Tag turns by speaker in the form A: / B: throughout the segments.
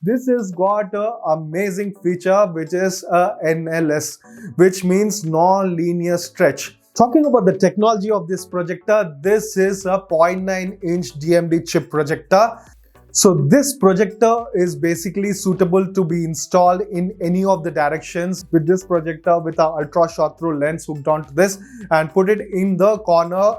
A: This has got an amazing feature which is a NLS, which means non-linear stretch. Talking about the technology of this projector, this is a 0.9-inch DMD chip projector. So this projector is basically suitable to be installed in any of the directions with this projector with our ultra shot through lens hooked onto this and put it in the corner.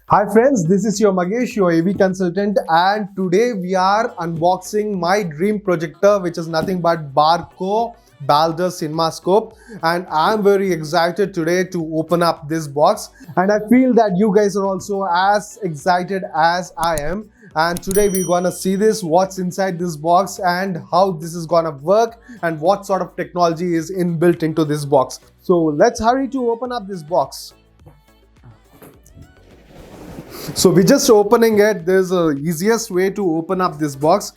A: Hi friends, this is your Magesh, your AV consultant, and today we are unboxing my dream projector, which is nothing but Barco Balder CinemaScope, and I'm very excited today to open up this box, and I feel that you guys are also as excited as I am. And today we're gonna see this, what's inside this box and how this is gonna work and what sort of technology is inbuilt into this box. So let's hurry to open up this box. So we're just opening it. There's a easiest way to open up this box,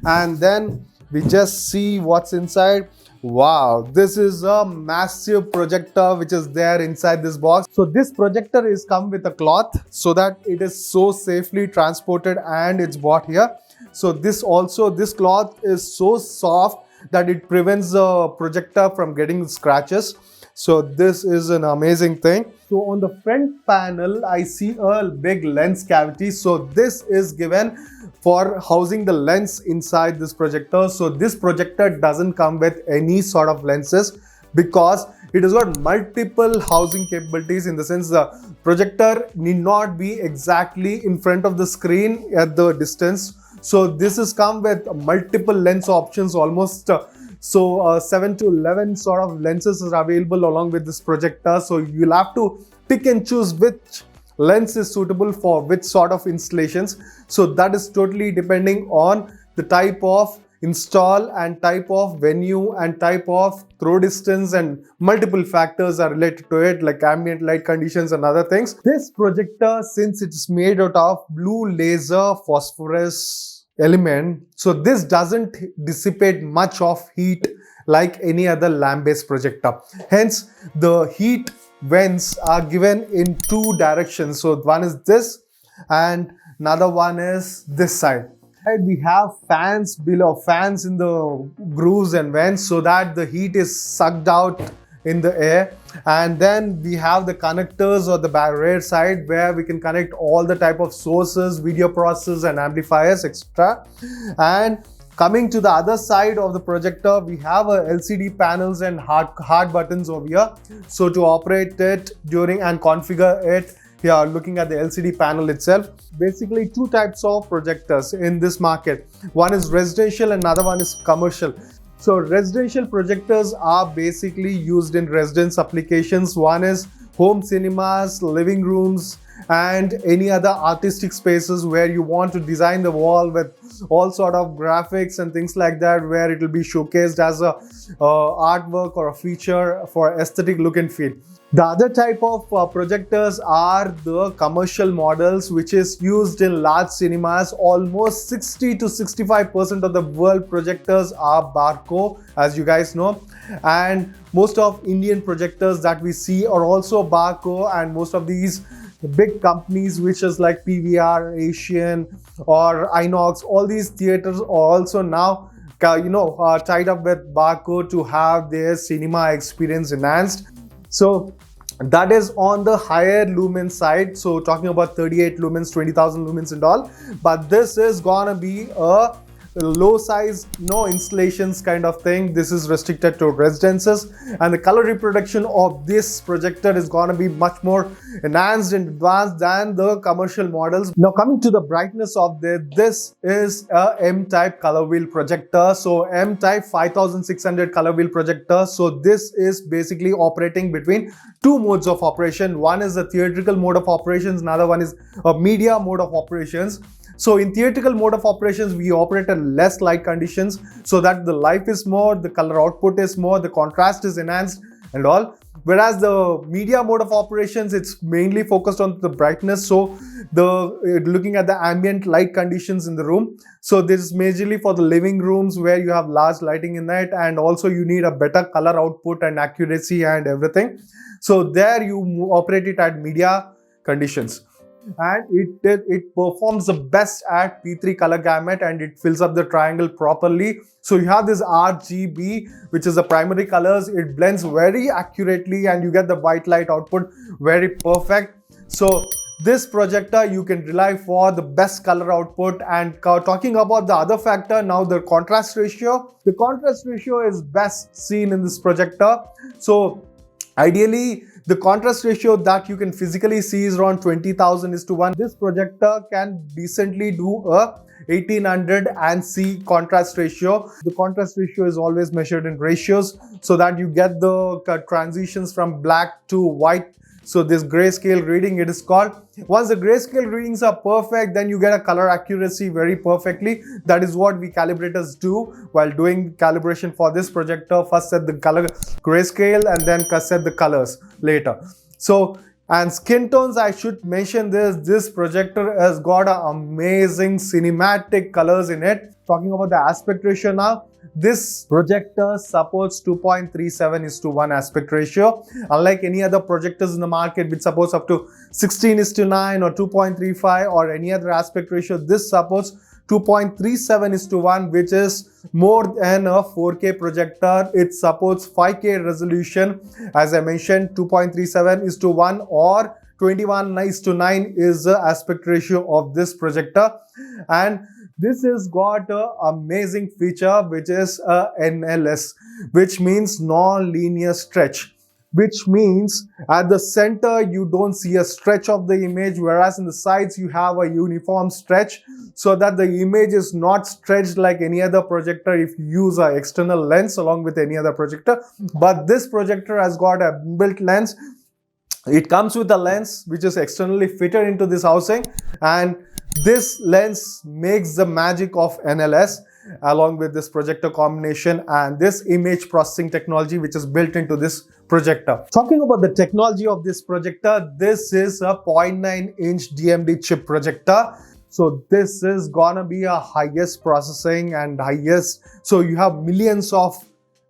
A: and then we just see what's inside. Wow, this is a massive projector which is there inside this box. So this projector is come with a cloth so that it is so safely transported and it's bought here. So this cloth is so soft that it prevents the projector from getting scratches. So this is an amazing thing. So on the front panel, I see a big lens cavity. So this is given for housing the lens inside this projector. So this projector doesn't come with any sort of lenses because it has got multiple housing capabilities, in the sense the projector need not be exactly in front of the screen at the distance. So this has come with multiple lens options, almost 7 to 11 sort of lenses are available along with this projector. So you'll have to pick and choose which lens is suitable for which sort of installations. So that is totally depending on the type of install and type of venue and type of throw distance, and multiple factors are related to it, like ambient light conditions and other things. This projector, since it's made out of blue laser phosphorus element, so this doesn't dissipate much of heat like any other lamp-based projector. Hence the heat vents are given in two directions. So one is this and another one is this side. And we have fans below, fans in the grooves and vents, so that the heat is sucked out in the air. And then we have the connectors or the rear side where we can connect all the type of sources, video processors and amplifiers, etc. And coming to the other side of the projector, we have a LCD panels and hard buttons over here. So to operate it during and configure it, here looking at the LCD panel itself. Basically two types of projectors in this market. One is residential and another one is commercial. So residential projectors are basically used in residence applications. One is home cinemas, living rooms, and any other artistic spaces where you want to design the wall with all sort of graphics and things like that, where it will be showcased as a artwork or a feature for aesthetic look and feel. The other type of projectors are the commercial models, which is used in large cinemas. Almost 60 to 65% of the world projectors are Barco, as you guys know. And most of Indian projectors that we see are also Barco, and most of these big companies, which is like PVR, Asian or Inox, all these theaters are also now tied up with Barco to have their cinema experience enhanced. So that is on the higher lumen side. So talking about 38 lumens, 20,000 lumens and all. But this is gonna be a low size, no installations kind of thing. This is restricted to residences, and the color reproduction of this projector is going to be much more enhanced and advanced than the commercial models. Now coming to the brightness of this is a M-type color wheel projector. So M-type 5600 color wheel projector. So this is basically operating between two modes of operation. One is a theatrical mode of operations, another one is a media mode of operations. So in theatrical mode of operations, we operate at less light conditions so that the life is more, the color output is more, the contrast is enhanced and all. Whereas the media mode of operations, it's mainly focused on the brightness. So looking at the ambient light conditions in the room. So this is majorly for the living rooms where you have large lighting in it, and also you need a better color output and accuracy and everything. So there you operate it at media conditions. and it performs the best at P3 color gamut, and it fills up the triangle properly. So you have this RGB, which is the primary colors. It blends very accurately and you get the white light output very perfect. So this projector you can rely for the best color output. And talking about the other factor now, the contrast ratio. The contrast ratio is best seen in this projector. So ideally, the contrast ratio that you can physically see is around 20,000:1. This projector can decently do a 1800 and C contrast ratio. The contrast ratio is always measured in ratios so that you get the transitions from black to white. So this grayscale reading, it is called. Once the grayscale readings are perfect, then you get a color accuracy very perfectly. That is what we calibrators do while doing calibration for this projector. First set the color grayscale and then set the colors later. So, and skin tones, I should mention this projector has got amazing cinematic colors in it. Talking about the aspect ratio now, this projector supports 2.37:1 aspect ratio. Unlike any other projectors in the market which supports up to 16:9 or 2.35 or any other aspect ratio, this supports 2.37:1, which is more than a 4K projector. It supports 5K resolution. As I mentioned, 2.37:1 or 21:9 is the aspect ratio of this projector. And this has got an amazing feature, which is a NLS, which means non-linear stretch, which means at the center you don't see a stretch of the image, whereas in the sides you have a uniform stretch, so that the image is not stretched like any other projector if you use an external lens along with any other projector. But this projector has got a built lens. It comes with a lens which is externally fitted into this housing, and this lens makes the magic of NLS along with this projector combination and this image processing technology which is built into this projector. Talking about the technology of this projector, this is a 0.9-inch DMD chip projector. So this is gonna be a highest processing and highest. So you have millions of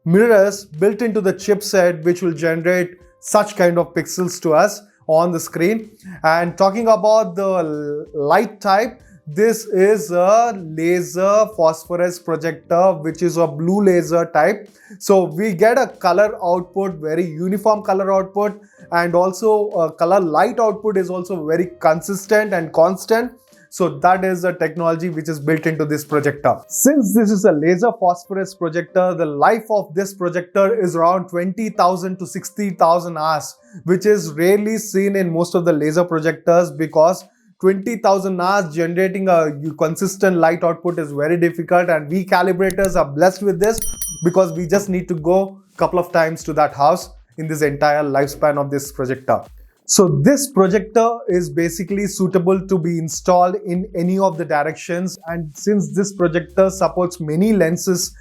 A: mirrors built into the chipset which will generate such kind of pixels to us on the screen. And talking about the light type, this is a laser phosphorus projector, which is a blue laser type. So we get a color output, very uniform color output, and also color light output is also very consistent and constant. So that is the technology which is built into this projector. Since this is a laser phosphorus projector, the life of this projector is around 20,000 to 60,000 hours, which is rarely seen in most of the laser projectors, because 20,000 hours generating a consistent light output is very difficult, and we calibrators are blessed with this because we just need to go a couple of times to that house in this entire lifespan of this projector. So this projector is basically suitable to be installed in any of the directions, and since this projector supports many lenses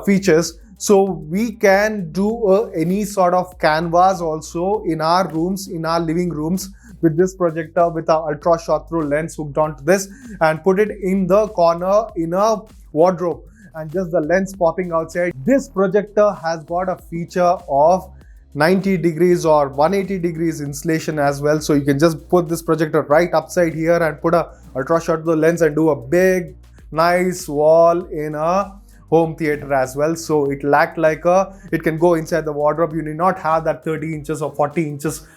A: features, so we can do any sort of canvas also in our rooms, in our living rooms, with this projector with our ultra short through lens hooked onto this, and put it in the corner in a wardrobe and just the lens popping outside. This projector has got a feature of 90 degrees or 180 degrees installation as well. So you can just put this projector right upside here and put a ultra short through lens and do a big nice wall in a home theater as well. So it'll act like it can go inside the wardrobe. You need not have that 30 inches or 40 inches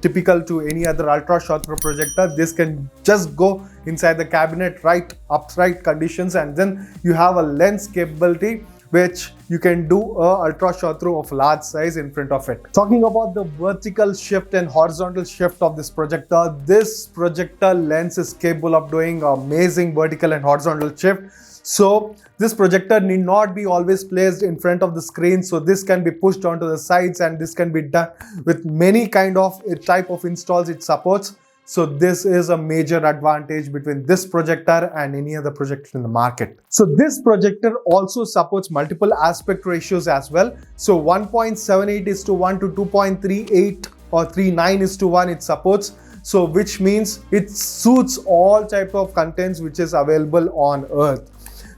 A: typical to any other ultra short through projector. This can just go inside the cabinet right upright conditions, and then you have a lens capability which you can do a ultra short through of large size in front of it. Talking about the vertical shift and horizontal shift of this projector lens is capable of doing amazing vertical and horizontal shift. So this projector need not be always placed in front of the screen. So this can be pushed onto the sides, and this can be done with many kind of type of installs it supports. So this is a major advantage between this projector and any other projector in the market. So this projector also supports multiple aspect ratios as well. So 1.78:1 to 2.38 or 39:1 it supports. So which means it suits all type of contents which is available on Earth.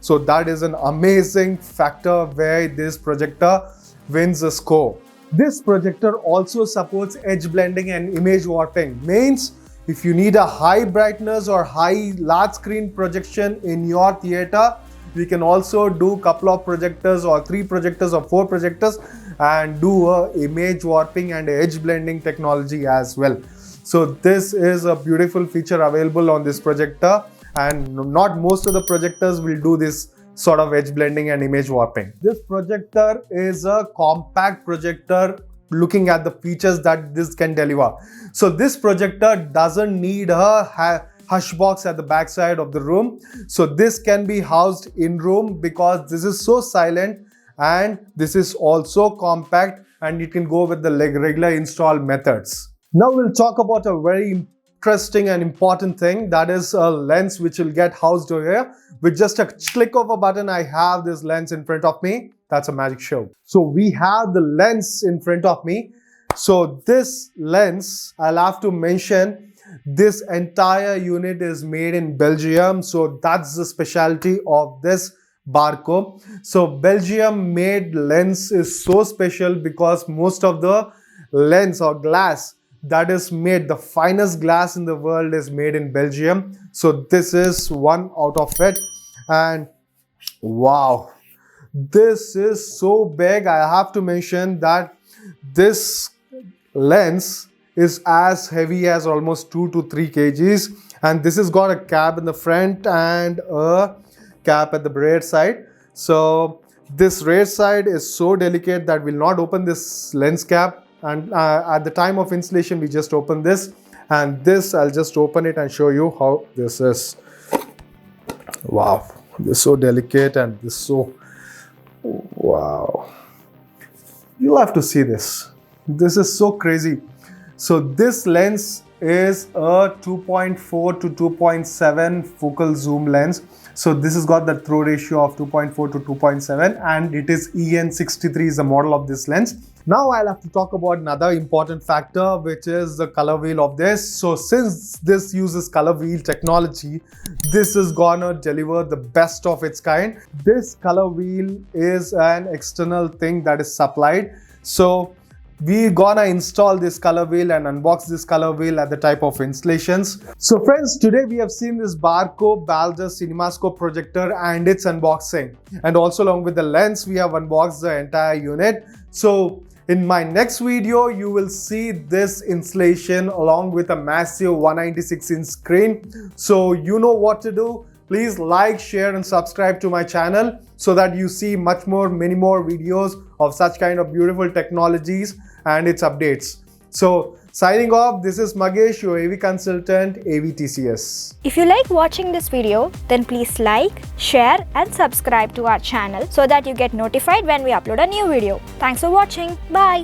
A: So that is an amazing factor where this projector wins the score. This projector also supports edge blending and image warping. Means if you need a high brightness or high large screen projection in your theater, we can also do couple of projectors or 3 projectors or 4 projectors and do a image warping and edge blending technology as well. So this is a beautiful feature available on this projector, and not most of the projectors will do this sort of edge blending and image warping. This projector is a compact projector looking at the features that this can deliver. So this projector doesn't need a hush box at the back side of the room. So this can be housed in room because this is so silent, and this is also compact, and it can go with the regular install methods. Now we'll talk about a very interesting and important thing, that is a lens which will get housed over here. With just a click of a button, I have this lens in front of me. That's a magic show. So we have the lens in front of me. So this lens, I'll have to mention, this entire unit is made in Belgium. So that's the specialty of this Barco. So Belgium made lens is so special because most of the lens or glass that is made, the finest glass in the world is made in Belgium. So this is one out of it. And wow, this is so big. I have to mention that this lens is as heavy as almost 2 to 3 kgs, and this has got a cap in the front and a cap at the rear side. So this rear side is so delicate that we'll not open this lens cap, and at the time of installation we just open this, and this I'll just open it and show you how this is. Wow, this is so delicate, and this is so, wow, you'll have to see this. This is so crazy. So this lens is a 2.4 to 2.7 focal zoom lens. So this has got the throw ratio of 2.4 to 2.7, and it is EN63 is the model of this lens. Now I'll have to talk about another important factor, which is the color wheel of this. So since this uses color wheel technology, this is gonna deliver the best of its kind. This color wheel is an external thing that is supplied. So we're gonna install this color wheel and unbox this color wheel at the type of installations. So friends, today we have seen this Barco Balder CinemaScope projector and its unboxing, and also along with the lens we have unboxed the entire unit. So in my next video you will see this installation along with a massive 196-inch screen. So you know what to do. Please like, share and subscribe to my channel so that you see many more videos of such kind of beautiful technologies and its updates. So signing off, this is Magesh, your AV consultant, AVTCS.
B: If you like watching this video, then please like, share and subscribe to our channel so that you get notified when we upload a new video. Thanks for watching. Bye.